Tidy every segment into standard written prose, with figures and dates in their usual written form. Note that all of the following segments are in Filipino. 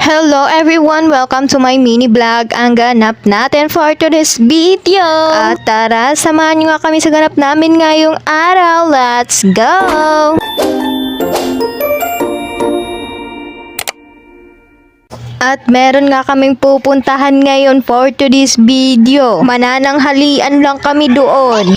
Hello everyone! Welcome to my mini vlog. Ang ganap natin for today's video. At tara, samahan nyo nga kami sa ganap namin ngayong araw. Let's go! At meron nga kaming pupuntahan ngayon for today's video. Manananghalian lang kami doon.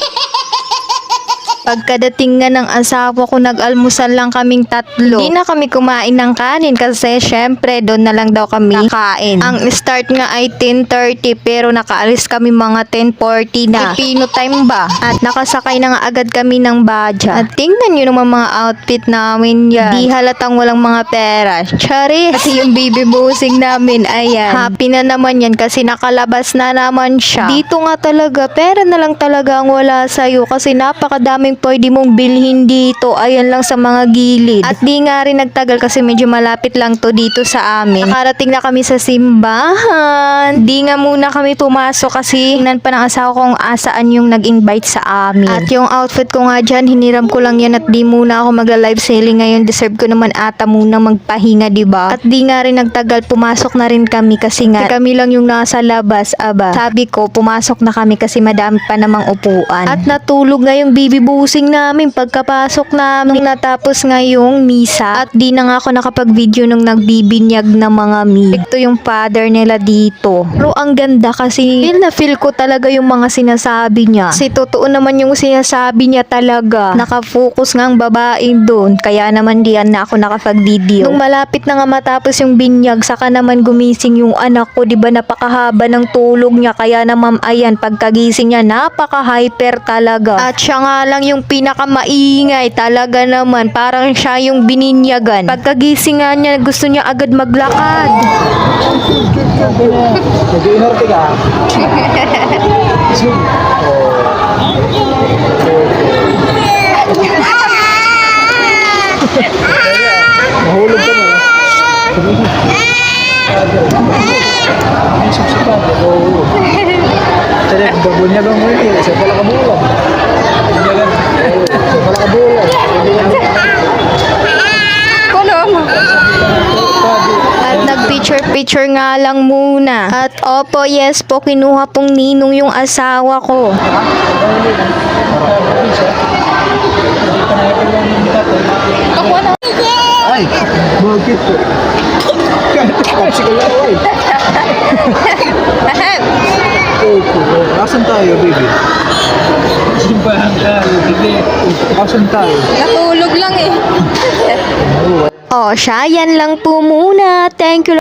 Pagkadating nga ng asawa ko, nag-almusal lang kaming tatlo. Hindi na kami kumain ng kanin kasi syempre doon na lang daw kami kakain. Ang start nga ay 10:30 pero nakaalis kami mga 10:40 na. Filipino time ba? At nakasakay na nga agad kami ng badya. At tingnan nyo naman mga outfit namin yan. Di halatang walang mga pera. Charis! Kasi yung baby bossing namin, ayan. Happy na naman yan kasi nakalabas na naman siya. Dito nga talaga, pera na lang talaga ang wala sa'yo kasi napakadaming pwede mong bilhin dito. Ayan lang sa mga gilid. At di nga rin nagtagal kasi medyo malapit lang to dito sa amin. Nakarating na kami sa simbahan. Di nga muna kami pumasok kasi tingnan pa ng asawa kung asaan yung nag-invite sa amin. At yung outfit ko nga dyan, hiniram ko lang yan at di muna ako mag-live selling ngayon. Deserve ko naman ata muna magpahinga, diba? At di nga rin nagtagal, pumasok na rin kami kasi nga kami lang yung nasa labas. Aba, sabi ko, pumasok na kami kasi madami pa namang upuan. At natulog nga yung baby busing namin pagkapasok namin. Natapos nga yung misa at di na nga ako nakapag-video nung nagbibinyag na mga Ito yung father nila dito. Pero ang ganda kasi feel ko talaga yung mga sinasabi niya. Kasi totoo naman yung sinasabi niya talaga. Nakafocus nga ang babae doon. Kaya naman diyan na ako nakapag-video. Nung malapit na nga matapos yung binyag, saka naman gumising yung anak ko. Diba napakahaba ng tulog niya. Kaya naman ayan, pagkagising niya, napaka-hyper talaga. At siya nga lang yung pinakamaingay talaga naman. Parang siya yung bininyagan. Pagkagising nga niya, gusto niya agad maglakad. Nag-inorte ka? Mahulog ka na. Bunyagan mo yun. Isa pala kabulang. Isa pala kabulang. At nag-picture nga lang muna. At opo, yes po, kinuha pong ninong yung asawa ko. Ay, bakit po? Kasi ko lang, ay. Asan tayo, baby? Simbahan tayo, baby. Asan tayo? Natulog lang eh. Oh, siya, yan lang po muna. Thank you.